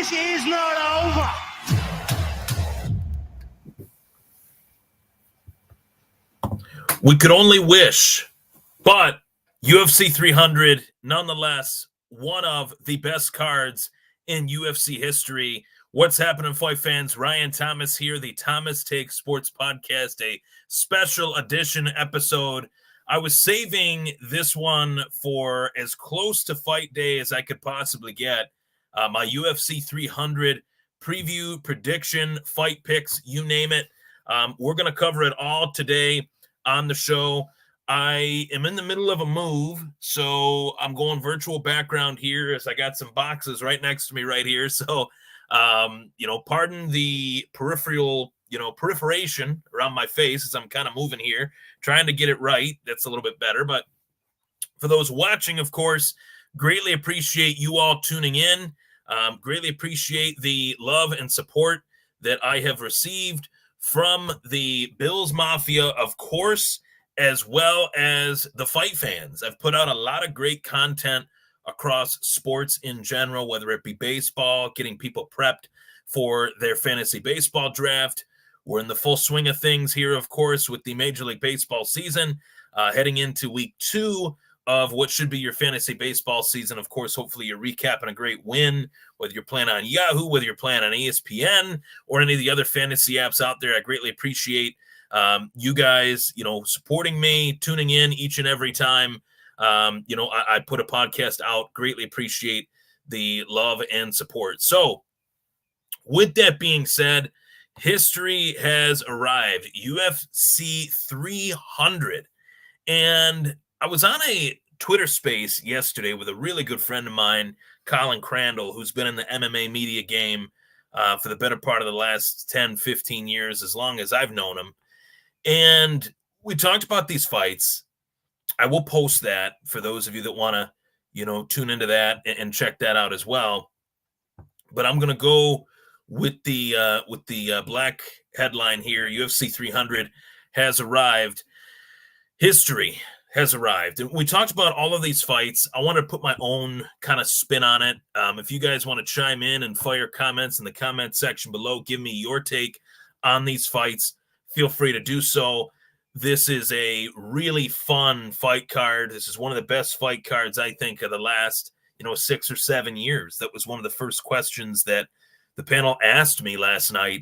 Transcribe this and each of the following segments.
This is not over. We could only wish, but UFC 300, nonetheless, one of the best cards in UFC history. What's happening, fight fans? Ryan Thomas here, the Thomas Takes Sports Podcast, a special edition episode. I was saving this one for as close to fight day as I could possibly get. My UFC 300 preview, prediction, fight picks, you name it. We're going to cover it all today on the show. I am in the middle of a move, so I'm going virtual background here as I got some boxes right next to me right here. So, pardon the proliferation around my face as I'm kind of moving here, trying to get it right. That's a little bit better. But for those watching, of course, greatly appreciate you all tuning in. Greatly appreciate the love and support that I have received from the Bills Mafia, of course, as well as the fight fans. I've put out a lot of great content across sports in general, whether it be baseball, getting people prepped for their fantasy baseball draft. We're in the full swing of things here, of course, with the Major League Baseball season, heading into week 2 of what should be your fantasy baseball season. Of course, hopefully you're recapping a great win, whether you're playing on Yahoo, whether you're playing on ESPN or any of the other fantasy apps out there. I greatly appreciate you guys, supporting me, tuning in each and every time. I put a podcast out. Greatly appreciate the love and support. So with that being said, history has arrived. UFC 300. And I was on a Twitter space yesterday with a really good friend of mine, Colin Crandall, who's been in the MMA media game for the better part of the last 10, 15 years, as long as I've known him. And we talked about these fights. I will post that for those of you that want to, tune into that and check that out as well. But I'm going to go with the black headline here. UFC 300 has arrived. History has arrived. And we talked about all of these fights. I want to put my own kind of spin on it. If you guys want to chime in and fire comments in the comment section below, give me your take on these fights, feel free to do so. This is a really fun fight card. This is one of the best fight cards, I think, of the last, 6 or 7 years. That was one of the first questions that the panel asked me last night.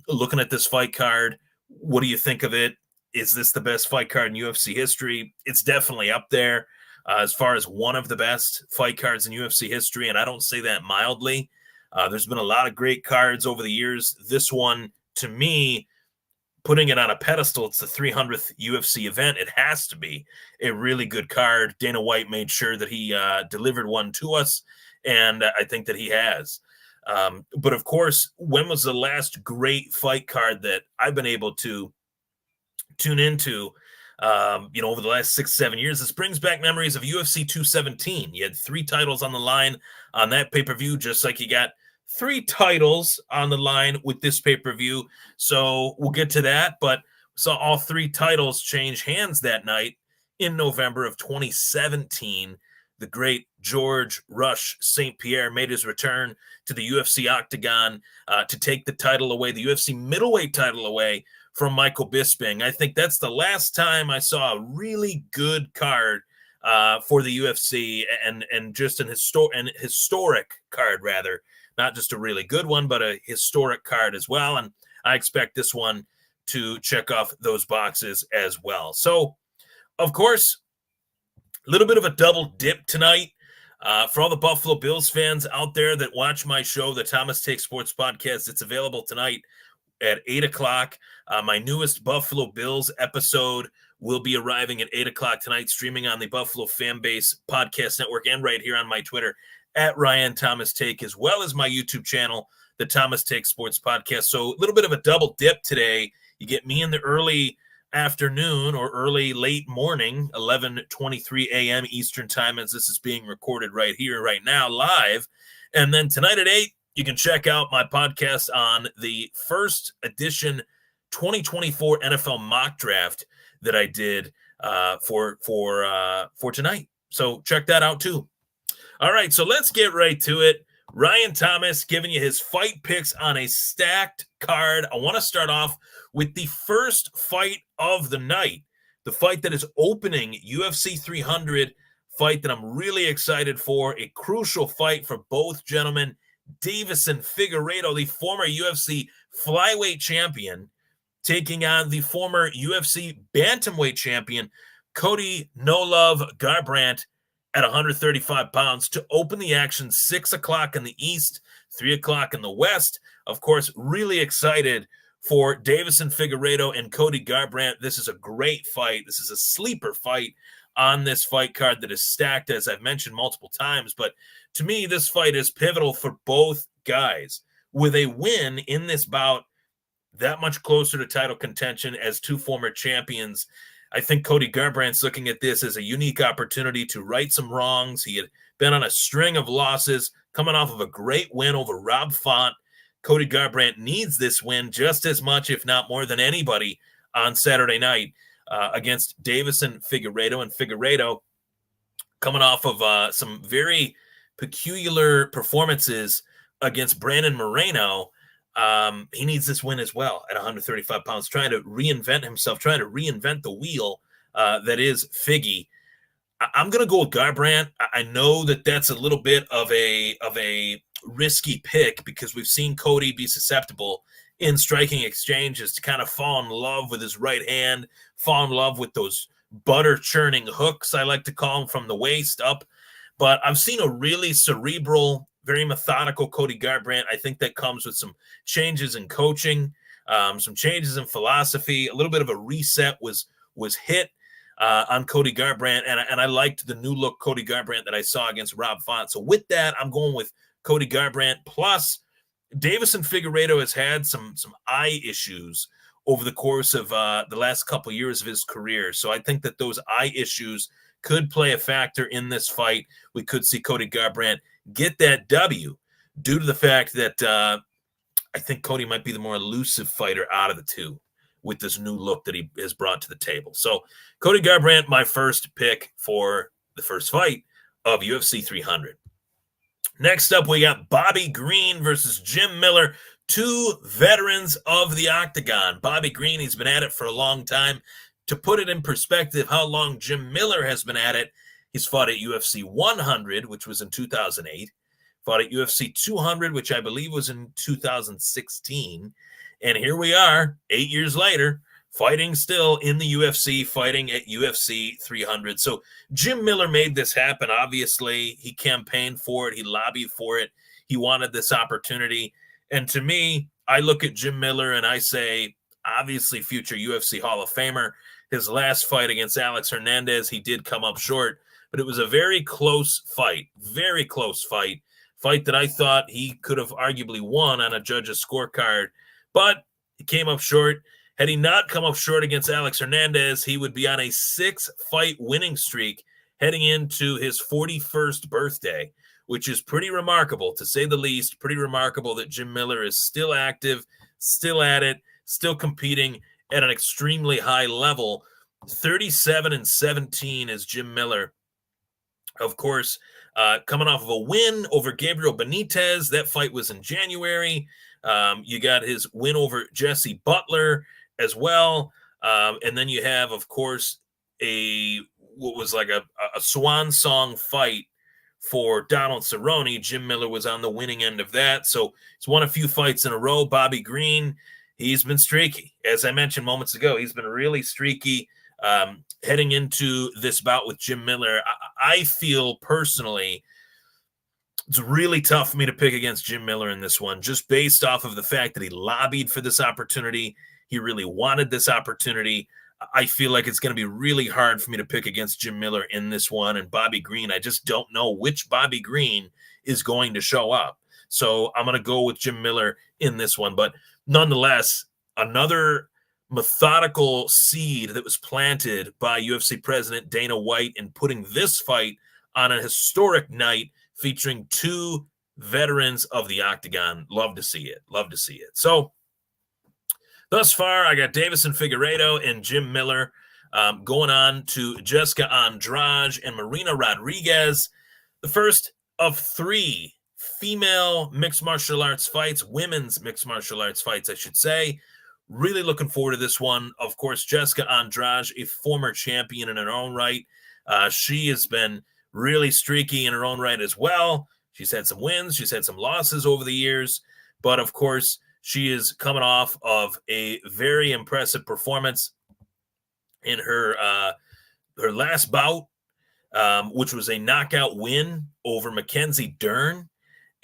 Looking at this fight card, what do you think of it? Is this the best fight card in UFC history? It's definitely up there as far as one of the best fight cards in UFC history, and I don't say that mildly. There's been a lot of great cards over the years. This one, to me, putting it on a pedestal, it's the 300th UFC event. It has to be a really good card. Dana White made sure that he delivered one to us, and I think that he has. But, of course, when was the last great fight card that I've been able to tune into, over the last 6-7 years? This brings back memories of UFC 217. You had 3 titles on the line on that pay-per-view, just like you got 3 titles on the line with this pay-per-view. So we'll get to that, but saw all 3 titles change hands that night in November of 2017. The great George Rush St. Pierre made his return to the UFC octagon to take the title away, the UFC middleweight title away from Michael Bisping. I think that's the last time I saw a really good card for the UFC, and just an historic card, rather. Not just a really good one, but a historic card as well. And I expect this one to check off those boxes as well. So, of course, a little bit of a double dip tonight. For all the Buffalo Bills fans out there that watch my show, the Thomas Takes Sports Podcast, it's available tonight at 8 o'clock. My newest Buffalo Bills episode will be arriving at 8 o'clock tonight, streaming on the Buffalo Fanbase Podcast Network and right here on my Twitter at Ryan Thomas Take, as well as my YouTube channel, the Thomas Take Sports Podcast. So a little bit of a double dip today. You get me in the early afternoon or late morning, 11:23 a.m. Eastern time, as this is being recorded right here, right now, live. And then tonight at 8, you can check out my podcast on the first edition 2024 NFL mock draft that I did for tonight. So check that out too. All right, so let's get right to it. Ryan Thomas giving you his fight picks on a stacked card. I want to start off with the first fight of the night, the fight that is opening UFC 300, fight that I'm really excited for, a crucial fight for both gentlemen. Deiveson Figueiredo, the former UFC flyweight champion, taking on the former UFC bantamweight champion, Cody No Love Garbrandt, at 135 pounds to open the action. 6 o'clock in the East, 3 o'clock in the West. Of course, really excited for Deiveson Figueiredo and Cody Garbrandt. This is a great fight. This is a sleeper fight on this fight card that is stacked, as I've mentioned multiple times. But to me, this fight is pivotal for both guys. With a win in this bout, that much closer to title contention as two former champions, I think Cody Garbrandt's looking at this as a unique opportunity to right some wrongs. He had been on a string of losses, coming off of a great win over Rob Font. Cody Garbrandt needs this win just as much, if not more than anybody, on Saturday night against Deiveson Figueiredo. And Figueiredo coming off of some very peculiar performances against Brandon Moreno. He needs this win as well at 135 pounds, trying to reinvent himself, trying to reinvent the wheel that is Figgy. I'm going to go with Garbrandt. I know that that's a little bit of a risky pick because we've seen Cody be susceptible in striking exchanges to kind of fall in love with his right hand, fall in love with those butter churning hooks, I like to call them, from the waist up. But I've seen a really cerebral, very methodical Cody Garbrandt. I think that comes with some changes in coaching, some changes in philosophy. A little bit of a reset was hit on Cody Garbrandt, and I liked the new look Cody Garbrandt that I saw against Rob Font. So with that, I'm going with Cody Garbrandt. Plus, Deiveson Figueiredo has had some eye issues over the course of the last couple of years of his career. So I think that those eye issues could play a factor in this fight. We could see Cody Garbrandt get that W due to the fact that I think Cody might be the more elusive fighter out of the two with this new look that he has brought to the table. So Cody Garbrandt, my first pick for the first fight of UFC 300. Next up, we got Bobby Green versus Jim Miller, two veterans of the octagon. Bobby Green, he's been at it for a long time. To put it in perspective, how long Jim Miller has been at it, he's fought at UFC 100, which was in 2008, fought at UFC 200, which I believe was in 2016. And here we are, 8 years later, fighting still in the UFC, fighting at UFC 300. So Jim Miller made this happen. Obviously, he campaigned for it. He lobbied for it. He wanted this opportunity. And to me, I look at Jim Miller and I say, obviously, future UFC Hall of Famer. His last fight against Alex Hernandez, he did come up short, but it was a very close fight that I thought he could have arguably won on a judge's scorecard, but he came up short. Had he not come up short against Alex Hernandez, he would be on a 6-fight winning streak heading into his 41st birthday, which is pretty remarkable, to say the least. Pretty remarkable that Jim Miller is still active, still at it, still competing at an extremely high level. 37-17 is Jim Miller. Of course, coming off of a win over Gabriel Benitez. That fight was in January. You got his win over Jesse Butler as well. And then you have, of course, what was like a swan song fight for Donald Cerrone. Jim Miller was on the winning end of that. So he's won a few fights in a row. Bobby Green, he's been streaky. As I mentioned moments ago, he's been really streaky heading into this bout with Jim Miller. I feel personally it's really tough for me to pick against Jim Miller in this one, just based off of the fact that he lobbied for this opportunity. He really wanted this opportunity. I feel like it's going to be really hard for me to pick against Jim Miller in this one. And Bobby Green, I just don't know which Bobby Green is going to show up. So I'm going to go with Jim Miller in this one. But nonetheless, another methodical seed that was planted by UFC president Dana White in putting this fight on a historic night featuring two veterans of the octagon. Love to see it. Love to see it. So thus far, I got Deiveson Figueiredo and Jim Miller going on to Jessica Andrade and Marina Rodriguez. The first of three female mixed martial arts fights, women's mixed martial arts fights, I should say. Really looking forward to this one. Of course, Jessica Andrade, a former champion in her own right. She has been really streaky in her own right as well. She's had some wins. She's had some losses over the years. But, of course, she is coming off of a very impressive performance in her last bout, which was a knockout win over Mackenzie Dern.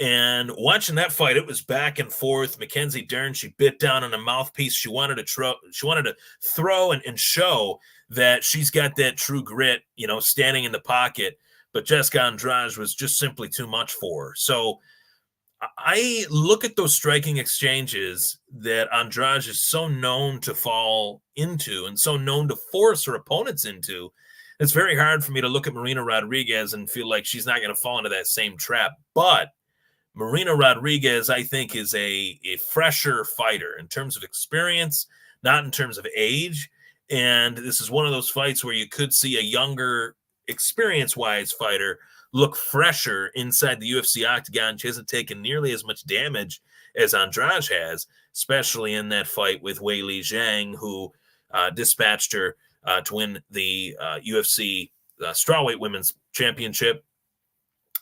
And watching that fight, it was back and forth. Mackenzie Dern, she bit down on a mouthpiece. She wanted to throw and show that she's got that true grit, standing in the pocket. But Jessica Andrade was just simply too much for her. So I look at those striking exchanges that Andrade is so known to fall into and so known to force her opponents into. It's very hard for me to look at Marina Rodriguez and feel like she's not going to fall into that same trap. But Marina Rodriguez, I think, is a fresher fighter in terms of experience, not in terms of age. And this is one of those fights where you could see a younger, experience-wise fighter look fresher inside the UFC octagon. She hasn't taken nearly as much damage as Andrade has, especially in that fight with Weili Zhang, who dispatched her to win the UFC strawweight women's championship.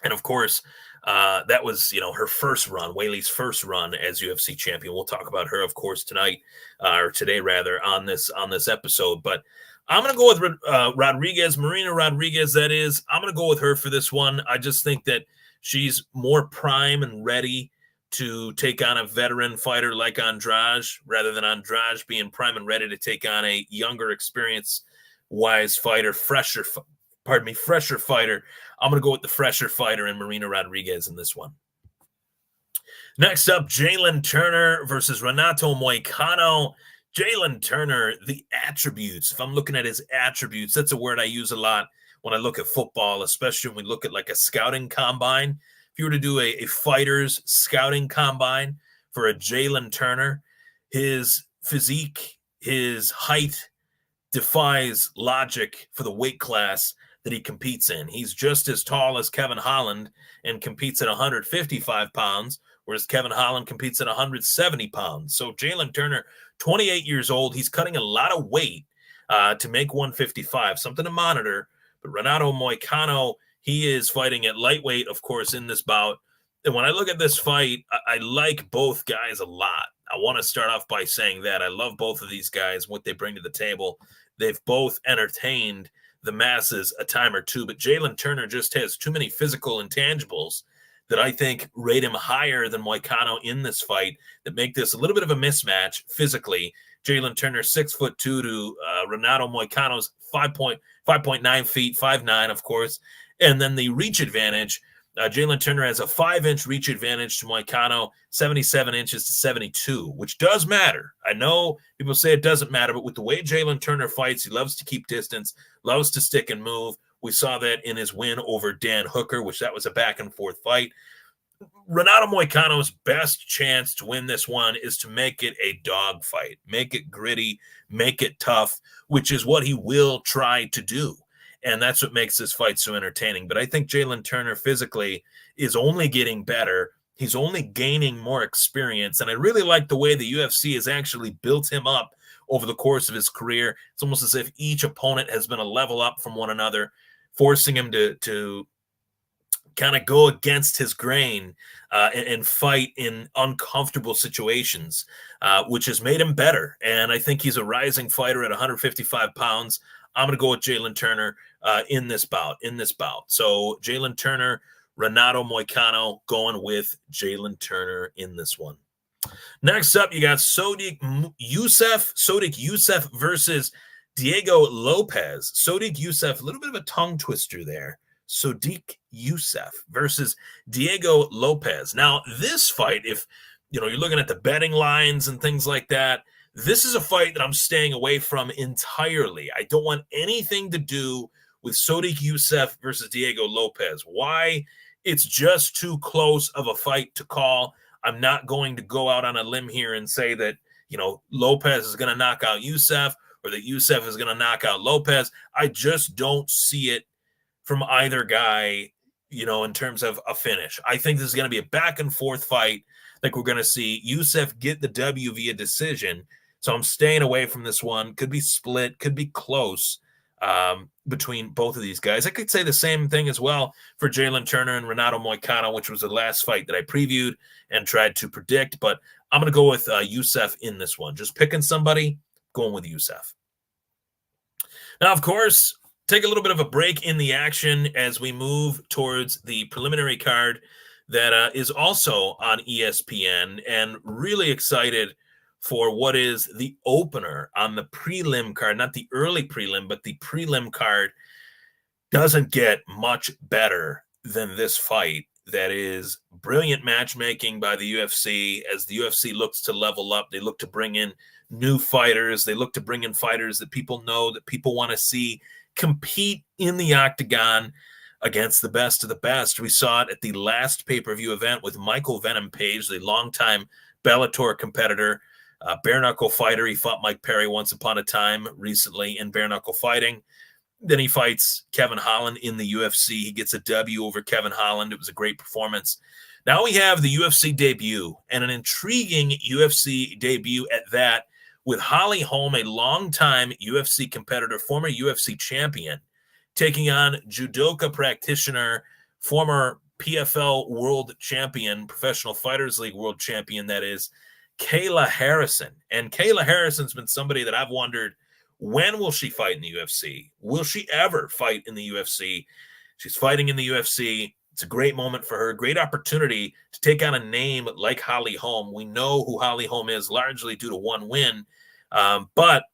And, of course, that was, her first run, Weili's first run as UFC champion. We'll talk about her, of course, tonight, or today rather, on this episode. But I'm going to go with Rodriguez, Marina Rodriguez, that is. I'm going to go with her for this one. I just think that she's more prime and ready to take on a veteran fighter like Andrade, rather than Andrade being prime and ready to take on a younger, experience-wise fighter, fresher fighter. I'm going to go with the fresher fighter in Marina Rodriguez in this one. Next up, Jalen Turner versus Renato Moicano. Jalen Turner, the attributes. If I'm looking at his attributes, that's a word I use a lot when I look at football, especially when we look at like a scouting combine. If you were to do a fighter's scouting combine for a Jalen Turner, his physique, his height defies logic for the weight class that he competes in. He's just as tall as Kevin Holland and competes at 155 pounds, whereas Kevin Holland competes at 170 pounds. So Jalen Turner, 28 years old, he's cutting a lot of weight to make 155, something to monitor. But Renato Moicano, he is fighting at lightweight, of course, in this bout. And when I look at this fight, I like both guys a lot. I want to start off by saying that. I love both of these guys, what they bring to the table. They've both entertained the masses a time or two, but Jalen Turner just has too many physical intangibles that I think rate him higher than Moicano in this fight, that make this a little bit of a mismatch physically. Jalen Turner 6'2" to Renato Moicano's 5.9 feet, 5'9", of course. And then the reach advantage, Jalen Turner has a 5-inch reach advantage to Moicano, 77 inches to 72, which does matter. I know people say it doesn't matter, but with the way Jalen Turner fights, he loves to keep distance, loves to stick and move. We saw that in his win over Dan Hooker, which that was a back-and-forth fight. Renato Moicano's best chance to win this one is to make it a dog fight, make it gritty, make it tough, which is what he will try to do. And that's what makes this fight so entertaining. But I think Jalen Turner physically is only getting better. He's only gaining more experience. And I really like the way the UFC has actually built him up over the course of his career. It's almost as if each opponent has been a level up from one another, forcing him to kind of go against his grain and fight in uncomfortable situations, which has made him better. And I think he's a rising fighter at 155 pounds. I'm going to go with Jalen Turner in this bout. So Jalen Turner, Renato Moicano, going with Jalen Turner in this one. Next up, you got Sodiq Yusuff versus Diego Lopez. Sodiq Yusuff, a little bit of a tongue twister there. Sodiq Yusuff versus Diego Lopez. Now, this fight, if you're looking at the betting lines and things like that, this is a fight that I'm staying away from entirely. I don't want anything to do with Sodiq Yusuff versus Diego Lopez. Why? It's just too close of a fight to call. I'm not going to go out on a limb here and say that, Lopez is going to knock out Yusuff or that Yusuff is going to knock out Lopez. I just don't see it from either guy in terms of a finish. I think this is going to be a back and forth fight. I think we're going to see Youssef get the W via decision. So I'm staying away from this one. Could be split, could be close between both of these guys. I could say the same thing as well for Jalen Turner and Renato Moicano, which was the last fight that I previewed and tried to predict. But I'm going to go with Youssef in this one. Just picking somebody, going with Youssef. Now, of course, take a little bit of a break in the action as we move towards the preliminary card that is also on ESPN, and really excited for what is the opener on the prelim card, not the early prelim, but the prelim card. Doesn't get much better than this fight. That is brilliant matchmaking by the UFC as the UFC looks to level up. They look to bring in new fighters. They look to bring in fighters that people know, that people want to see compete in the octagon against the best of the best. We saw it at the last pay-per-view event with Michael Venom Page, the longtime Bellator competitor, bare knuckle fighter. He fought Mike Perry once upon a time recently in bare knuckle fighting. Then he fights Kevin Holland in the UFC. He gets a W over Kevin Holland. It was a great performance. Now we have the UFC debut, and an intriguing UFC debut at that, with Holly Holm, a longtime UFC competitor, former UFC champion, taking on judoka practitioner, former PFL world champion, Professional Fighters League world champion, that is Kayla Harrison. And Kayla Harrison's been somebody that I've wondered, when will she fight in the UFC? Will she ever fight in the UFC? She's fighting in the UFC. It's a great moment for her, great opportunity to take on a name like Holly Holm. We know who Holly Holm is largely due to one win, but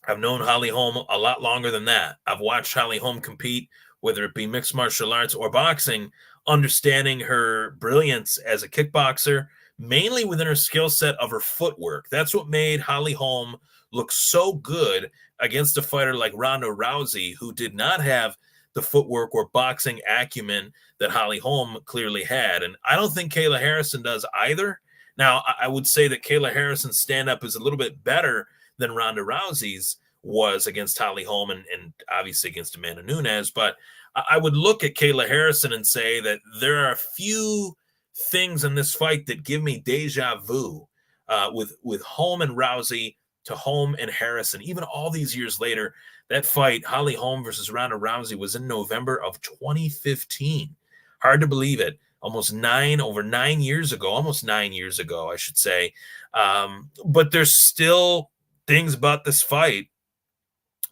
I've known Holly Holm a lot longer than that. I've watched Holly Holm compete, whether it be mixed martial arts or boxing, understanding her brilliance as a kickboxer, mainly within her skill set of her footwork. That's what made Holly Holm look so good against a fighter like Ronda Rousey, who did not have the footwork or boxing acumen that Holly Holm clearly had. And I don't think Kayla Harrison does either. Now, I would say that Kayla Harrison's stand-up is a little bit better than Ronda Rousey's was against Holly Holm and obviously against Amanda Nunes. But I would look at Kayla Harrison and say that there are a few things in this fight that give me deja vu with Holm and Rousey to Holm and Harrison. Even all these years later, that fight, Holly Holm versus Ronda Rousey, was in November of 2015. Hard to believe it. Almost 9 years ago, I should say. But there's still things about this fight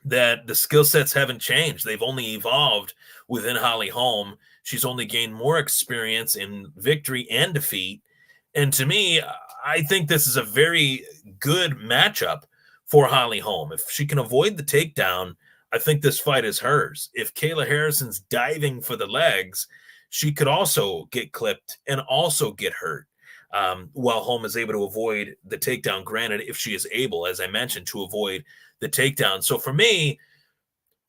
that the skill sets haven't changed. They've only evolved within Holly Holm. She's only gained more experience in victory and defeat. And to me, I think this is a very good matchup for Holly Holm. If she can avoid the takedown, I think this fight is hers. If Kayla Harrison's diving for the legs, she could also get clipped and also get hurt, while Holm is able to avoid the takedown. Granted, if she is able, as I mentioned, to avoid the takedown. So for me,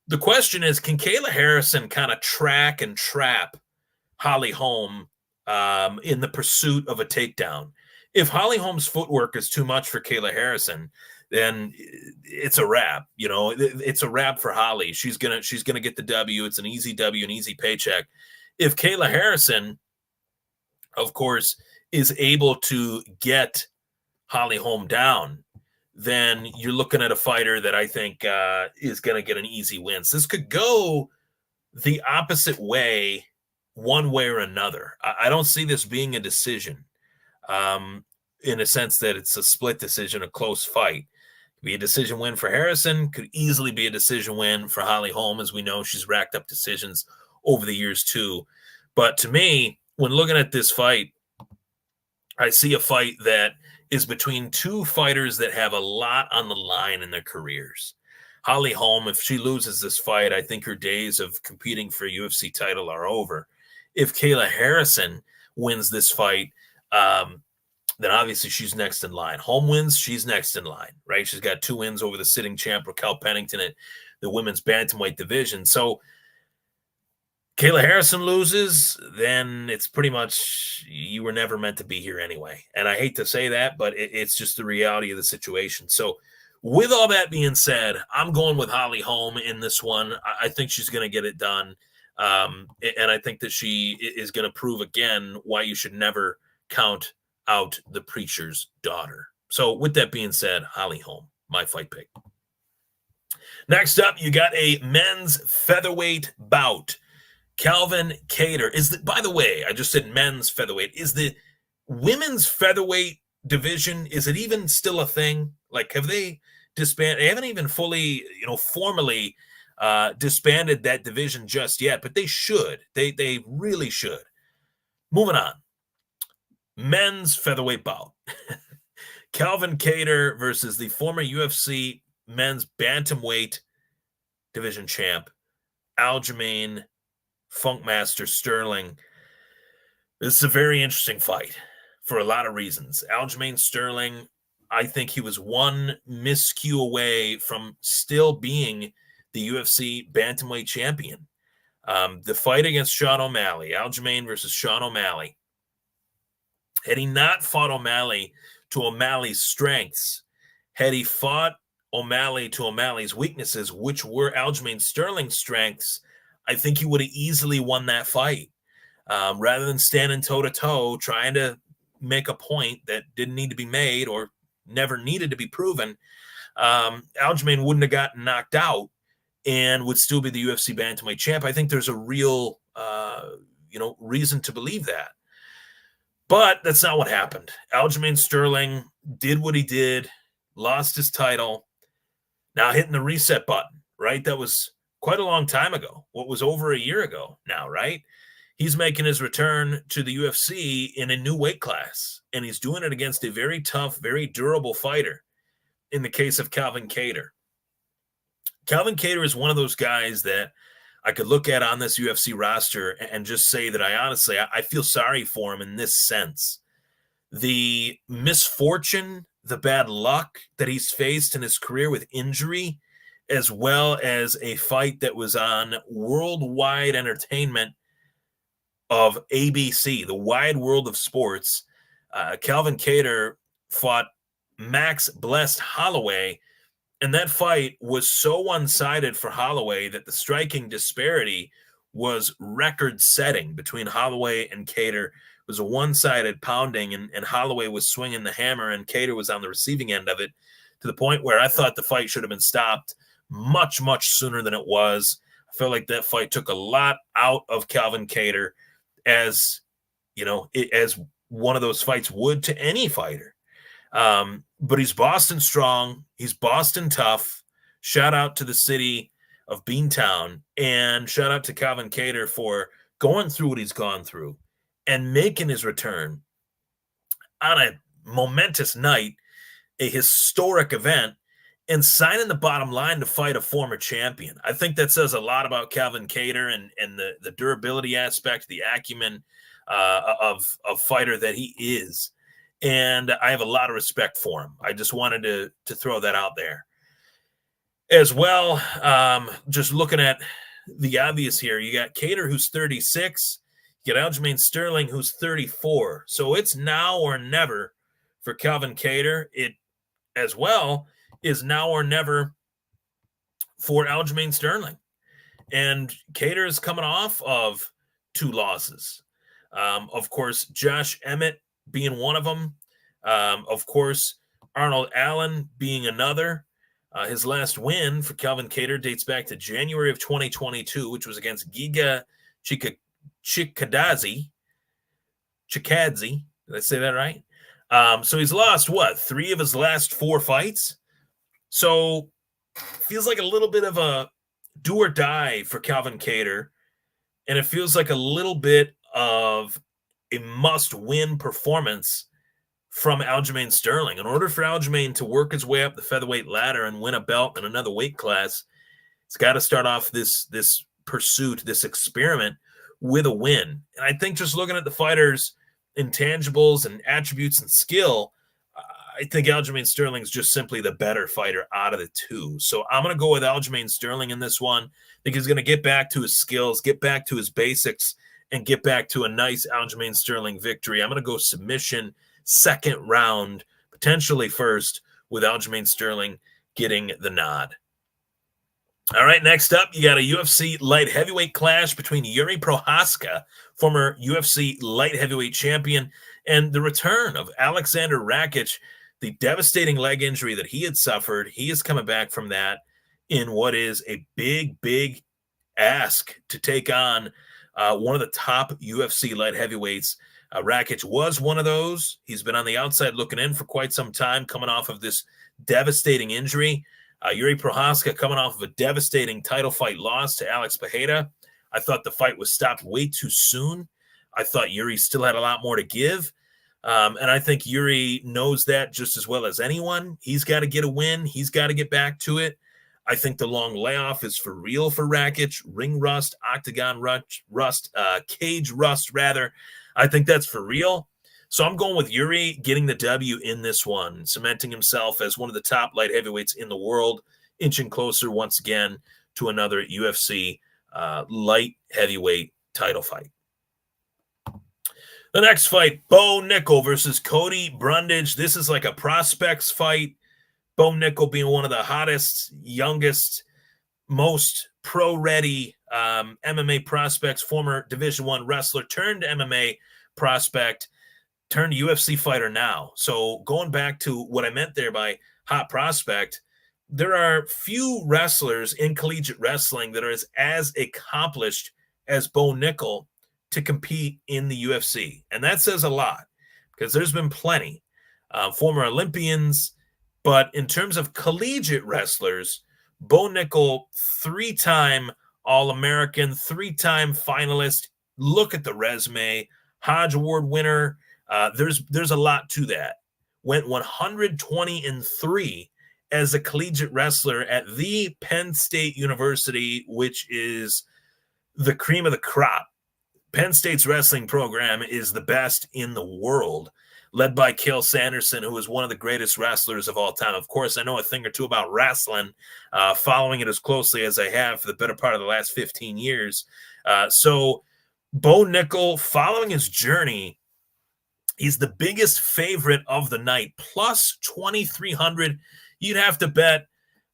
the question is, can Kayla Harrison kind of track and trap Holly Holm in the pursuit of a takedown? If Holly Holm's footwork is too much for Kayla Harrison, then it's a wrap. It's a wrap for Holly. She's gonna get the W. It's an easy W, an easy paycheck. If Kayla Harrison, of course, is able to get Holly Holm down, then you're looking at a fighter that I think is going to get an easy win. So this could go the opposite way, one way or another. I don't see this being a decision, in a sense that it's a split decision, a close fight. Could be a decision win for Harrison, could easily be a decision win for Holly Holm. As we know, she's racked up decisions over the years too. But to me, when looking at this fight, I see a fight that is between two fighters that have a lot on the line in their careers. Holly Holm, if she loses this fight, I think her days of competing for a UFC title are over. If Kayla Harrison wins this fight, then obviously she's next in line. Holm wins, she's next in line, right? She's got 2 wins over the sitting champ, Raquel Pennington, at the women's bantamweight division. So Kayla Harrison loses, then it's pretty much you were never meant to be here anyway. And I hate to say that, but it's just the reality of the situation. So with all that being said, I'm going with Holly Holm in this one. I think she's going to get it done. And I think that she is going to prove again why you should never count out the preacher's daughter. So with that being said, Holly Holm, my fight pick. Next up, you got a men's featherweight bout. Calvin Kattar by the way, I just said men's featherweight. Is the women's featherweight division, is it even still a thing? Like, have they disbanded? They haven't even fully, formally disbanded that division just yet, but they should. They really should. Moving on. Men's featherweight bout. Calvin Kattar versus the former UFC men's bantamweight division champ, Aljamain Funkmaster Sterling. This is a very interesting fight for a lot of reasons. Aljamain Sterling, I think he was one miscue away from still being the UFC bantamweight champion. The fight against Sean O'Malley, Aljamain versus Sean O'Malley. Had he not fought O'Malley to O'Malley's strengths, had he fought O'Malley to O'Malley's weaknesses, which were Aljamain Sterling's strengths, I think he would have easily won that fight. Rather than standing toe-to-toe, trying to make a point that didn't need to be made or never needed to be proven, Aljamain wouldn't have gotten knocked out and would still be the UFC bantamweight champ. I think there's a real, reason to believe that. But that's not what happened. Aljamain Sterling did what he did, lost his title, now hitting the reset button, right? That was quite a long time ago. What was over a year ago now, right? He's making his return to the UFC in a new weight class, and he's doing it against a very tough, very durable fighter in the case of Calvin Kattar. Calvin Kattar is one of those guys that I could look at on this UFC roster and just say that I feel sorry for him in this sense. The misfortune, the bad luck that he's faced in his career with injury, as well as a fight that was on worldwide entertainment of ABC, the wide world of sports. Calvin Kattar fought Max Blessed Holloway, and that fight was so one-sided for Holloway that the striking disparity was record-setting between Holloway and Kattar. It was a one-sided pounding, and Holloway was swinging the hammer, and Kattar was on the receiving end of it, to the point where I thought the fight should have been stopped much, much sooner than it was. I felt like that fight took a lot out of Calvin Kattar, as one of those fights would to any fighter. But he's Boston strong. He's Boston tough. Shout out to the city of Beantown, and shout out to Calvin Kattar for going through what he's gone through and making his return on a momentous night, a historic event, and signing the bottom line to fight a former champion. I think that says a lot about Calvin Kattar and the durability aspect, the acumen of fighter that he is. And I have a lot of respect for him. I just wanted to throw that out there. As well, just looking at the obvious here, you got Kattar, who's 36. You got Aljamain Sterling, who's 34. So it's now or never for Calvin Kattar. It, as well, is now or never for Aljamain Sterling. And Kattar is coming off of 2 losses. Of course, Josh Emmett being one of them. Of course, Arnold Allen being another. His last win for Calvin Kattar dates back to January of 2022, which was against Giga Chikadze. Did I say that right? So he's lost, 3 of his last 4 fights? So feels like a little bit of a do or die for Calvin Kattar, and it feels like a little bit of a must-win performance from Aljamain Sterling. In order for Aljamain to work his way up the featherweight ladder and win a belt in another weight class, he's got to start off this pursuit, this experiment, with a win. And I think just looking at the fighter's intangibles and attributes and skill, I think Aljamain Sterling is just simply the better fighter out of the 2. So I'm going to go with Aljamain Sterling in this one. I think he's going to get back to his skills, get back to his basics, and get back to a nice Aljamain Sterling victory. I'm going to go submission, 2nd round, potentially first, with Aljamain Sterling getting the nod. All right, next up, you got a UFC light heavyweight clash between Yuri Prohaska, former UFC light heavyweight champion, and the return of Alexander Rakic, the devastating leg injury that he had suffered. He is coming back from that in what is a big, big ask to take on one of the top UFC light heavyweights. Rakic was one of those. He's been on the outside looking in for quite some time, coming off of this devastating injury. Yuri Prohaska coming off of a devastating title fight loss to Alex Pereira. I thought the fight was stopped way too soon. I thought Yuri still had a lot more to give. And I think Yuri knows that just as well as anyone. He's got to get a win. He's got to get back to it. I think the long layoff is for real for Rakic. Ring rust, octagon rust, cage rust, rather. I think that's for real. So I'm going with Yuri getting the W in this one, cementing himself as one of the top light heavyweights in the world, inching closer once again to another UFC light heavyweight title fight. The next fight, Bo Nickal versus Cody Brundage. This is like a prospects fight. Bo Nickal being one of the hottest, youngest, most pro-ready MMA prospects, former Division I wrestler turned MMA prospect, turned UFC fighter now. So going back to what I meant there by hot prospect, there are few wrestlers in collegiate wrestling that are as accomplished as Bo Nickal to compete in the UFC. And that says a lot because there's been plenty, former Olympians, but in terms of collegiate wrestlers, Bo Nickal, 3-time All-American, 3-time finalist. Look at the resume. Hodge Award winner. There's a lot to that. Went 120-3 as a collegiate wrestler at the Penn State University, which is the cream of the crop. Penn State's wrestling program is the best in the world, led by Cael Sanderson, who is one of the greatest wrestlers of all time. Of course, I know a thing or two about wrestling, following it as closely as I have for the better part of the last 15 years. So Bo Nickal, following his journey, he's the biggest favorite of the night, plus 2,300. You'd have to bet,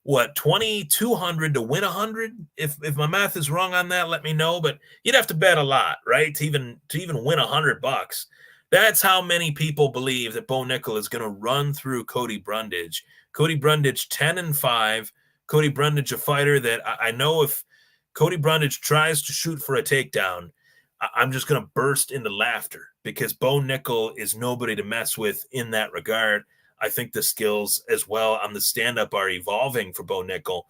what, 2,200 to win 100? If my math is wrong on that, let me know. But you'd have to bet a lot, right, to even win $100. That's how many people believe that Bo Nickal is going to run through Cody Brundage. Cody Brundage 10-5. Cody Brundage, a fighter that I know if Cody Brundage tries to shoot for a takedown, I'm just going to burst into laughter because Bo Nickal is nobody to mess with in that regard. I think the skills as well on the stand-up are evolving for Bo Nickal.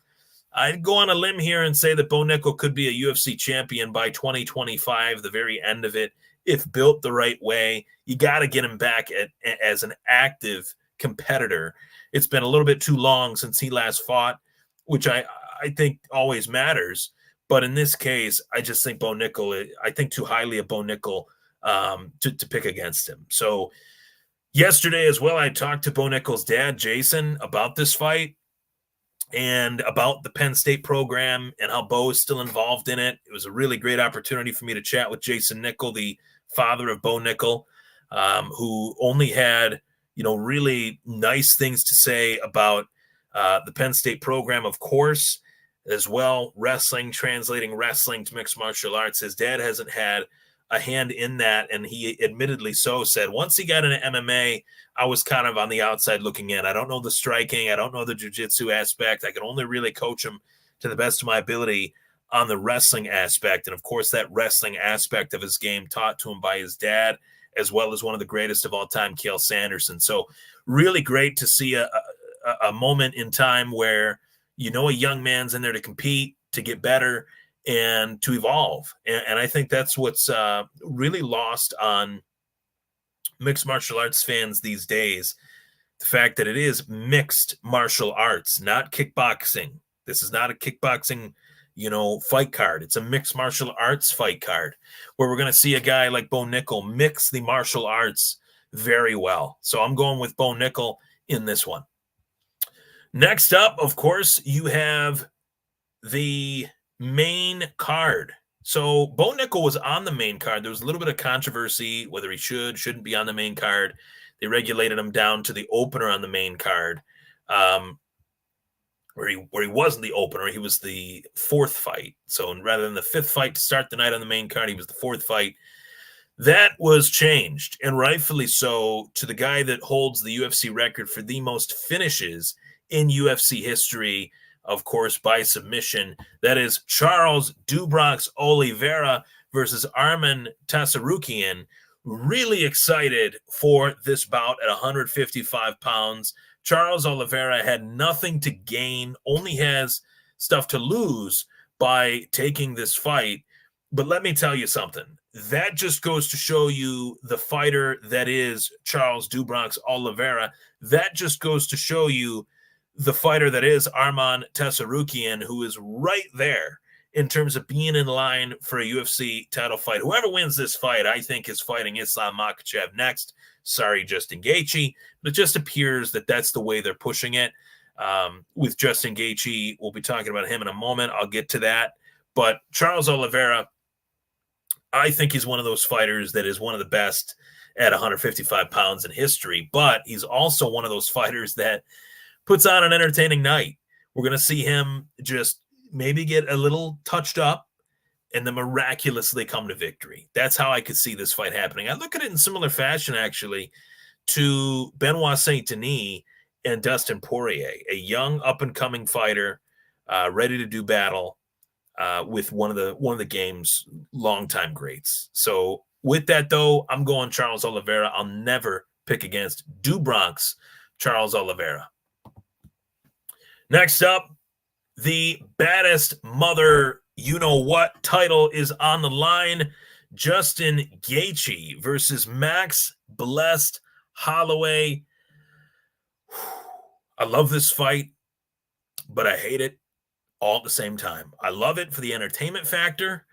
I'd go on a limb here and say that Bo Nickal could be a UFC champion by 2025, the very end of it, if built the right way. You got to get him back as an active competitor. It's been a little bit too long since he last fought, which I think always matters. But in this case, I just think Bo Nickal, I think too highly of Bo Nickal to pick against him. So yesterday as well, I talked to Bo Nickal's dad, Jason, about this fight and about the Penn State program and how Bo is still involved in it. It was a really great opportunity for me to chat with Jason Nickal, the father of Bo Nickal, who only had, really nice things to say about the Penn State program, of course, as well, translating wrestling to mixed martial arts. His dad hasn't had a hand in that, and he admittedly so said once he got into MMA, I was kind of on the outside looking in. I don't know the striking. I don't know the jiu-jitsu aspect. I can only really coach him to the best of my ability on the wrestling aspect. And, of course, that wrestling aspect of his game taught to him by his dad, as well as one of the greatest of all time, Cael Sanderson. So really great to see a moment in time where, a young man's in there to compete, to get better, and to evolve. And I think that's what's really lost on mixed martial arts fans these days. The fact that it is mixed martial arts, not kickboxing. This is not a kickboxing, fight card. It's a mixed martial arts fight card where we're going to see a guy like Bo Nickal mix the martial arts very well. So I'm going with Bo Nickal in this one. Next up, of course, you have the main card. So Bo Nickal was on the main card. There was a little bit of controversy whether he shouldn't be on the main card. They regulated him down to the opener on the main card. where he wasn't the opener. He was the fourth fight. So rather than the fifth fight to start the night on the main card, he was the fourth fight. That was changed, and rightfully so, to the guy that holds the UFC record for the most finishes in UFC history, of course, by submission. That is Charles "Dubrox" Oliveira versus Arman Tassarukian. Really excited for this bout at 155 pounds. Charles Oliveira had nothing to gain, only has stuff to lose by taking this fight. But let me tell you something. That just goes to show you the fighter that is Charles "Dubrox" Oliveira. That just goes to show you the fighter that is Arman Tassarukian, who is right there in terms of being in line for a UFC title fight. Whoever wins this fight, I think, is fighting Islam Makhachev next. Sorry, Justin Gaethje, but it just appears that that's the way they're pushing it. With Justin Gaethje, we'll be talking about him in a moment. I'll get to that. But Charles Oliveira, I think he's one of those fighters that is one of the best at 155 pounds in history, but he's also one of those fighters that puts on an entertaining night. We're going to see him just maybe get a little touched up and then miraculously come to victory. That's how I could see this fight happening. I look at it in similar fashion, actually, to Benoit Saint-Denis and Dustin Poirier, a young up-and-coming fighter ready to do battle with one of the game's longtime greats. So with that, though, I'm going Charles Oliveira. I'll never pick against Dubrox Charles Oliveira. Next up, the baddest mother you-know-what title is on the line. Justin Gaethje versus Max Blessed Holloway. I love this fight, but I hate it all at the same time. I love it for the entertainment factor.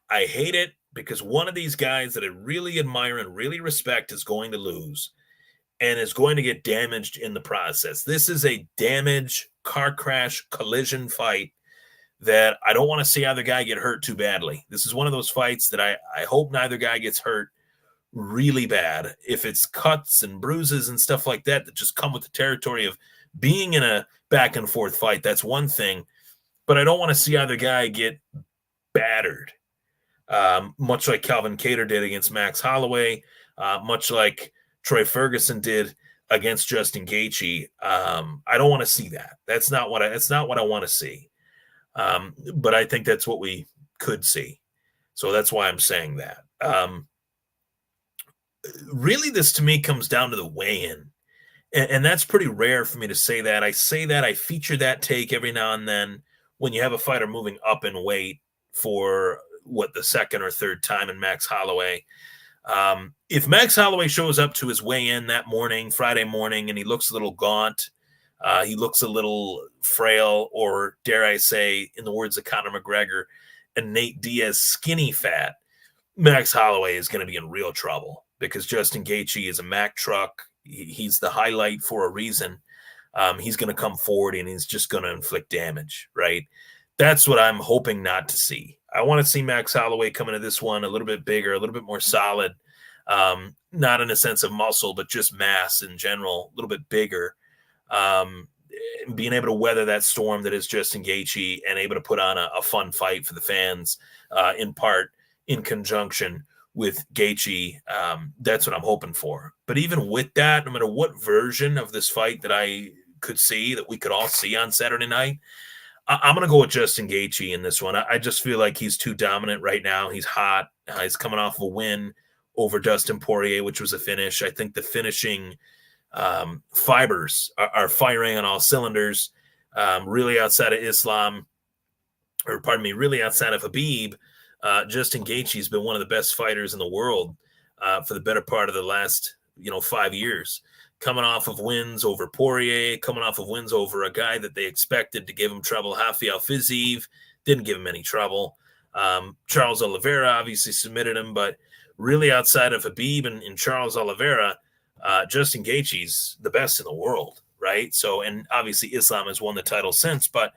I hate it because one of these guys that I really admire and really respect is going to lose and is going to get damaged in the process. This is a damage, car crash, collision fight that I don't want to see either guy get hurt too badly. This is one of those fights that I hope neither guy gets hurt really bad. If it's cuts and bruises and stuff like that that just come with the territory of being in a back and forth fight, that's one thing. But I don't want to see either guy get battered, much like Calvin Kattar did against Max Holloway, much like Troy Ferguson did against Justin Gaethje. I don't want to see that. That's not what I want to see. But I think that's what we could see. So that's why I'm saying that. Really, this to me comes down to the weigh-in. And that's pretty rare for me to say that. I feature that take every now and then when you have a fighter moving up in weight for the second or third time in Max Holloway. If Max Holloway shows up to his weigh-in that morning, Friday morning, and he looks a little gaunt, he looks a little frail, or dare I say, in the words of Conor McGregor and Nate Diaz, skinny fat, Max Holloway is going to be in real trouble because Justin Gaethje is a Mack truck. He's the highlight for a reason. He's going to come forward and he's just going to inflict damage, right? That's what I'm hoping not to see. I want to see Max Holloway come into this one a little bit bigger, a little bit more solid, not in a sense of muscle, but just mass in general, a little bit bigger, being able to weather that storm that is Justin Gaethje and able to put on a fun fight for the fans, in part in conjunction with Gaethje. That's what I'm hoping for. But even with that, no matter what version of this fight that I could see, that we could all see on Saturday night, I'm going to go with Justin Gaethje in this one. I just feel like he's too dominant right now. He's hot. He's coming off of a win over Dustin Poirier, which was a finish. I think the finishing fibers are firing on all cylinders. Really outside of really outside of Khabib, Justin Gaethje has been one of the best fighters in the world for the better part of the last 5 years. Coming off of wins over Poirier, coming off of wins over a guy that they expected to give him trouble, Rafael Fiziev, didn't give him any trouble. Charles Oliveira obviously submitted him, but really outside of Khabib and Charles Oliveira, Justin Gaethje's the best in the world, right? So, and obviously Islam has won the title since, but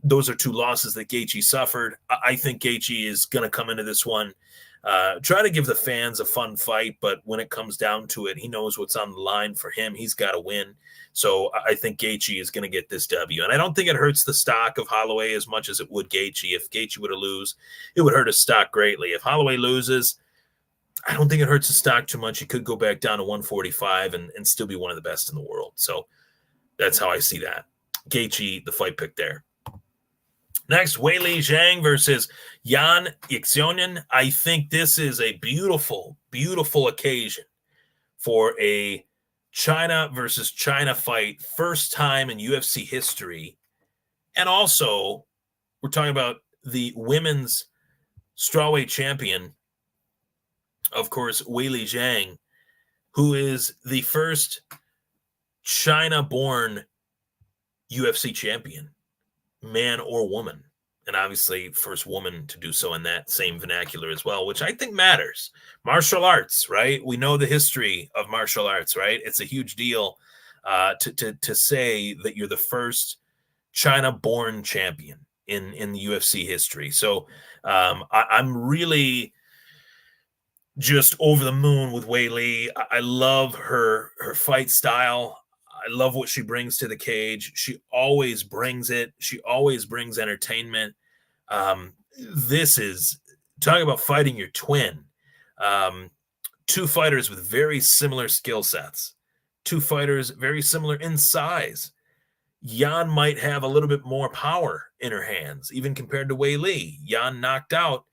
those are two losses that Gaethje suffered. I think Gaethje is going to come into this one try to give the fans a fun fight, but when it comes down to it, he knows what's on the line for him. He's got to win. So I think Gaethje is going to get this W. And I don't think it hurts the stock of Holloway as much as it would Gaethje. If Gaethje were to lose, it would hurt his stock greatly. If Holloway loses, I don't think it hurts his stock too much. He could go back down to 145 and still be one of the best in the world. So that's how I see that. Gaethje, the fight pick there. Next, Weili Zhang versus Yan Ixionin. I think this is a beautiful, beautiful occasion for a China versus China fight. First time in UFC history. And also, we're talking about the women's strawweight champion, of course, Weili Zhang, who is the first China-born UFC champion, man or woman. And obviously, first woman to do so in that same vernacular as well, which I think matters. Martial arts, right? We know the history of martial arts, right? It's a huge deal to say that you're the first China-born champion in the UFC history. So I'm really just over the moon with Weili. I love her fight style. I love what she brings to the cage. She always brings it. She always brings entertainment. This is talking about fighting your twin. Two fighters with very similar skill sets. Two fighters very similar in size. Yan might have a little bit more power in her hands, even compared to Weili. Yan knocked out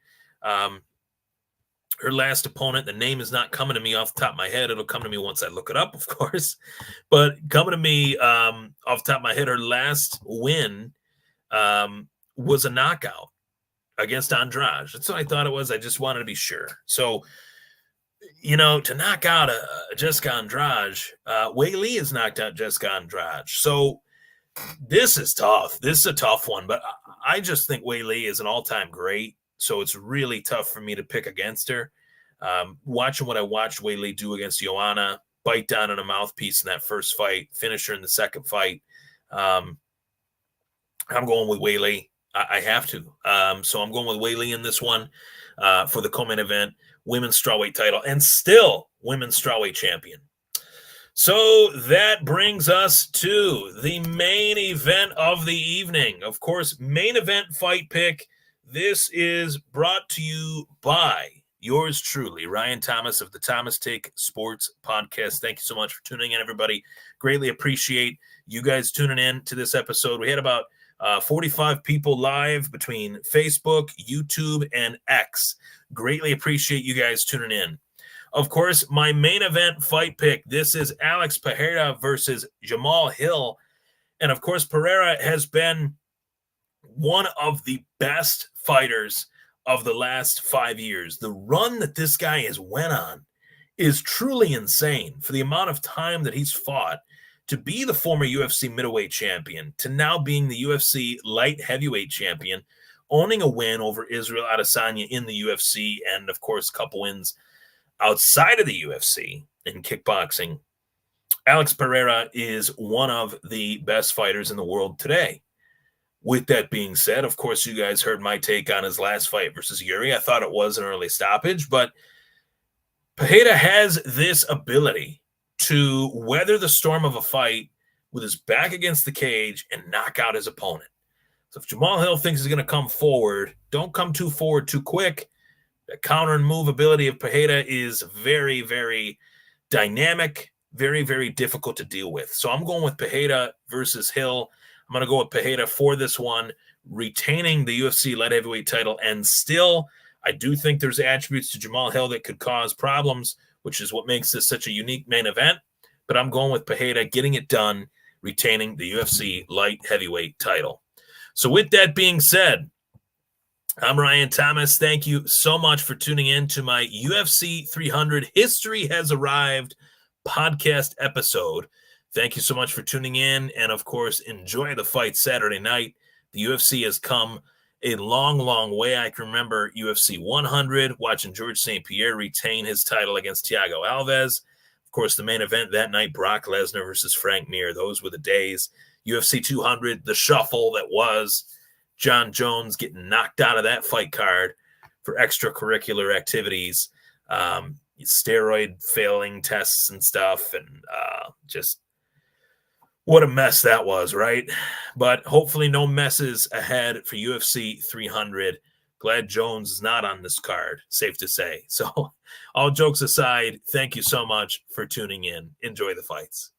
her last opponent. The name is not coming to me off the top of my head. It'll come to me once I look it up, of course. But coming to me off the top of my head, her last win was a knockout against Andrade. That's what I thought it was. I just wanted to be sure. So, to knock out Jessica Andrade, Weili has knocked out Jessica Andrade. So this is tough. This is a tough one. But I just think Weili is an all-time great. So it's really tough for me to pick against her. Watching what I watched Weili do against Joanna, bite down on a mouthpiece in that first fight, finish her in the second fight. I'm going with Weili. I have to. So I'm going with Weili in this one for the co-main event, women's strawweight title, and still women's strawweight champion. So that brings us to the main event of the evening. Of course, main event fight pick. This is brought to you by yours truly, Ryan Thomas of the Thomas Take Sports Podcast. Thank you so much for tuning in, everybody. Greatly appreciate you guys tuning in to this episode. We had about 45 people live between Facebook, YouTube, and X. Greatly appreciate you guys tuning in. Of course, my main event fight pick, this is Alex Pereira versus Jamal Hill. And of course, Pereira has been one of the best fighters of the last 5 years. The run that this guy has went on is truly insane for the amount of time that he's fought to be the former UFC middleweight champion, to now being the UFC light heavyweight champion, owning a win over Israel Adesanya in the UFC, and of course, a couple wins outside of the UFC in kickboxing. Alex Pereira is one of the best fighters in the world today. With that being said, of course, you guys heard my take on his last fight versus Yuri. I thought it was an early stoppage, but Pereira has this ability to weather the storm of a fight with his back against the cage and knock out his opponent. So if Jamal Hill thinks he's going to come forward, don't come too forward too quick. The counter and move ability of Pereira is very, very dynamic, very, very difficult to deal with. So I'm going with Pereira versus Hill. I'm going to go with Pereira for this one, retaining the UFC light heavyweight title. And still, I do think there's attributes to Jamal Hill that could cause problems, which is what makes this such a unique main event. But I'm going with Pereira getting it done, retaining the UFC light heavyweight title. So with that being said, I'm Ryan Thomas. Thank you so much for tuning in to my UFC 300 History Has Arrived podcast episode. Thank you so much for tuning in. And of course, enjoy the fight Saturday night. The UFC has come a long, long way. I can remember UFC 100, watching George St. Pierre retain his title against Thiago Alves. Of course, the main event that night, Brock Lesnar versus Frank Mir. Those were the days. UFC 200, the shuffle that was John Jones getting knocked out of that fight card for extracurricular activities, steroid failing tests and stuff, and just what a mess that was, right? But hopefully no messes ahead for UFC 300. Glad Jones is not on this card, safe to say. So all jokes aside, thank you so much for tuning in. Enjoy the fights.